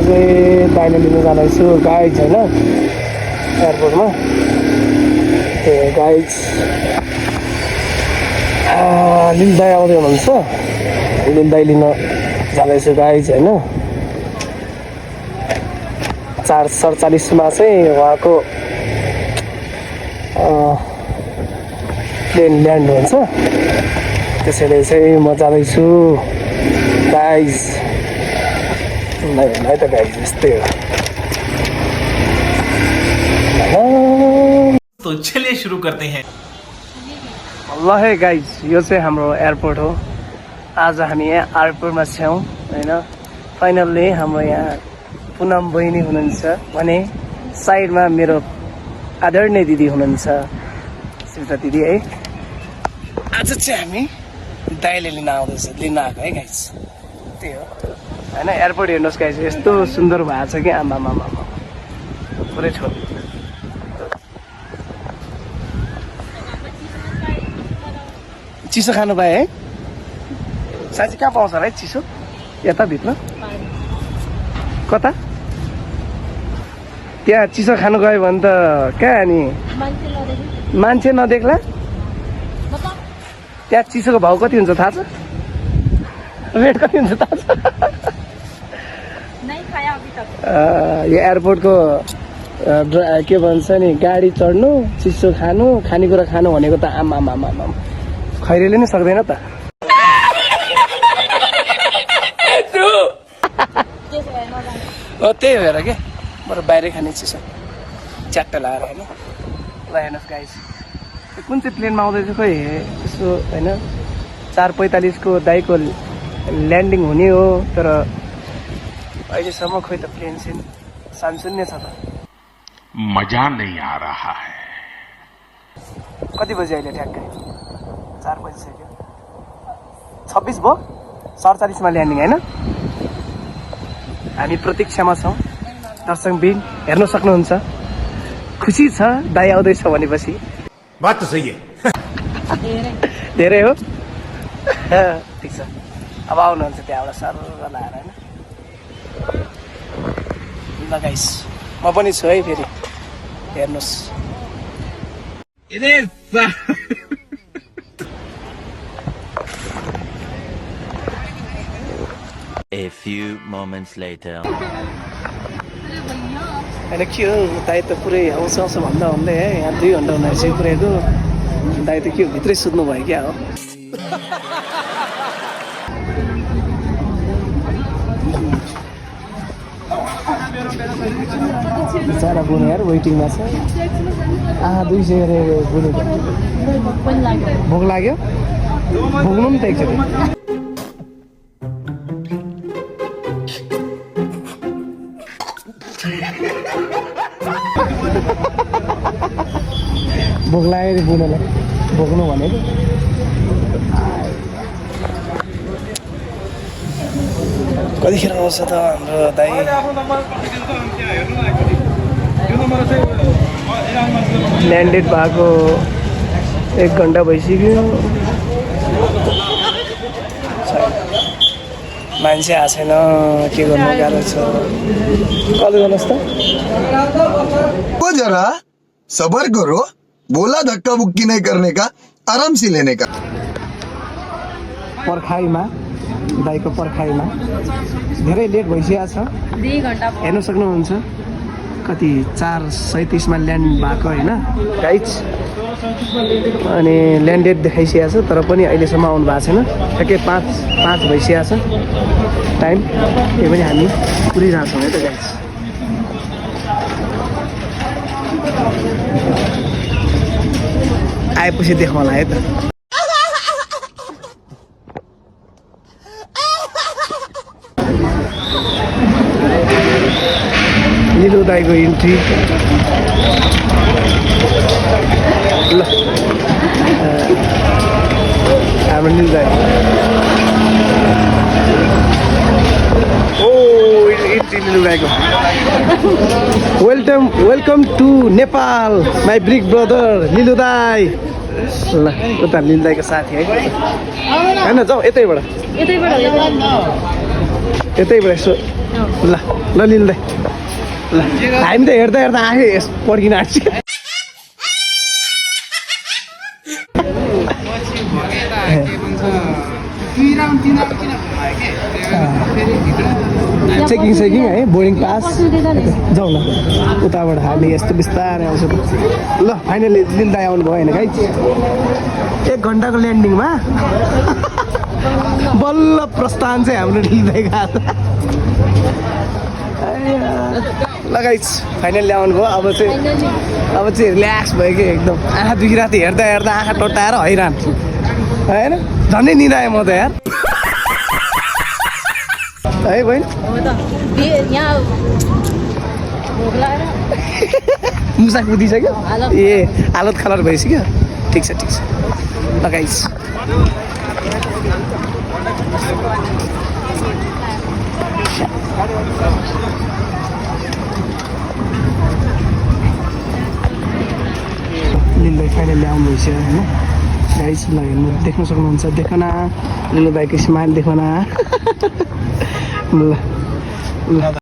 चाहिँ दाइले लिन जाँदैछु गाइज होइन एयरपोर्टमा। त्यो गाइज लिन दाइ आउँदै हुनुहुन्छ, लिन दाइ लिन जाँदैछु गाइज होइन। 4:47 चाहिँ उहाँको प्लेन ल्यान्ड हुन्छ, त्यसैले चाहिँ म जाँदैछु गाइज। है त गाइज यस्तै हो। तो चलिए शुरू करते हैं। ल है गाइज, यो चाहिँ हाम्रो एयरपोर्ट हो। आज हामी यहाँ एयरपोर्टमा छौँ होइन। फाइनल्ली हाम्रो यहाँ पुनम बहिनी हुनुहुन्छ भने साइडमा मेरो आदरणीय दिदी हुनुहुन्छ श्रीता दिदी है। आज चाहिँ हामी दाइले लिन आउँदैछ, लिन आएको है गाइज। त्यही हो होइन। एयरपोर्ट हेर्नुहोस् गाइज, यस्तो सुन्दर भएको छ कि आमामा पुरै छोड। चिसो खानु पाएँ है साँच्ची? कहाँ पाउँछ होला है चिसो? यता भित्र कता? त्यहाँ चिसो खानु गयो भने त कहाँ अनि मान्छे नदेख्ला? त्यहाँ चिसोको भाउ कति हुन्छ थाहा छ? रेट कति हुन्छ थाहा छ? यो एयरपोर्टको के भन्छ नि, गाडी चढ्नु, चिसो खानु, खानेकुरा खानु भनेको त आमामा खैरेले नै सक्दैन त। त्यही भएर के बरु बाहिरै खाने चिसो च्याट्ट लगाएर होइन। ल हेर्नुहोस् गाइस, कुन चाहिँ प्लेनमा आउँदैछ खोइ यसो होइन। 4:45 को दाइको ल्यान्डिङ हुने हो, तर अहिलेसम्म खोइ त प्लेन सिन सानसुन्ने छ त। मजा नहीं आ रहा है। कति बजी अहिले ठ्याक्कै? 4 बजिसक्यो। 26 भयो, 47 मा ल्यान्डिङ होइन। हामी प्रतीक्षामा छौँ। दर्शकबिन हेर्न सक्नुहुन्छ, खुसी छ दाइ आउँदैछ भनेपछि। बात तो सही है। धेरै हो। ठिक छ, अब आउनुहुन्छ त्यहाँबाट सर लाएर होइन। ल गाइस, म पनि छु है फेरि, हेर्नुहोस्। A few moments later. होइन के हो दाइ त पुरै आउँछ आउँछ भन्दा भन्दै है यहाँ 2 घन्टा हुँदैछ पुऱ्याएको। दाइ त के हो भित्रै सुत्नु भयो क्या हो। बिचरा बुने यार वेटिङमा छ। 200 गरेर बुनेको। भोक लाग्यो? भोग्नु नि त एकचोटि। भोक लाग्यो बुनेलाई भोग्नु भनेको। कतिखेर आउँछ त हाम्रो दाइ? ल्यान्डेड भएको 1 घन्टा भइसक्यो, मान्छे आएको छैन। के गर्नु गाह्रो छ। कल गर्नुहोस् त। जरा सबर करो, बोला धक्का बुक्की नहीं करने का, आराम से लेने का। पर्खाइमा दाइको पर्खाइमा धेरै लेट भइसकेको छ। 2 घन्टा हेर्न सक्नुहुन्छ कति 4:37 मा ल्यान्ड भएको होइन गाइज। अनि ल्यान्डेड देखाइसकेको छ, तर पनि अहिलेसम्म आउनु भएको छैन। ठ्याक्कै 5 भइसकेको छ टाइम। त्यही पनि हामी कुरिरहेछौँ है त गाइज। आएपछि देखाउँला है त। निलु दाइको इन्ट्री। ल हाम्रो निलु दाइ। ओ इन्ट्री निलु दाइको। Welcome to Nepal my big brother Nilu दाइ। ल उता निलु दाइको साथी है होइन, जाउँ यतैबाट। यतैबाट यसो ल ल लिँदै ल हामी त हेर्दा हेर्दा आफै पर्खिन आँट्छ चेकिङ है बोर्डिङ पास जाउँ ल उताबाट हामी यस्तो बिस्तारै आउँछ ल फाइनली लिँदा आउनु भयो होइन गाइज 1 घन्टाको ल्यान्डिङमा बल्ल प्रस्थान चाहिँ हाम्रो लिँदै गएको ल गाइज फाइनली आउनु भयो अब चाहिँ रिल्याक्स भयो कि एकदम आँखा दुखिरहेको थियो हेर्दा हेर्दा आँखा टट्टाएर हैरान होइन झन्डै निदाएँ म त यार है बहिनी मुसा कुदिसक्यो ए हालत खलार भइसक्यो ठिक छ ल गाइस लिलु फाइनली आउनु भइसक्यो होइन गाइस ल हेर्नु देख्न सक्नुहुन्छ देखन लिलु भाइको स्माइल देखन ल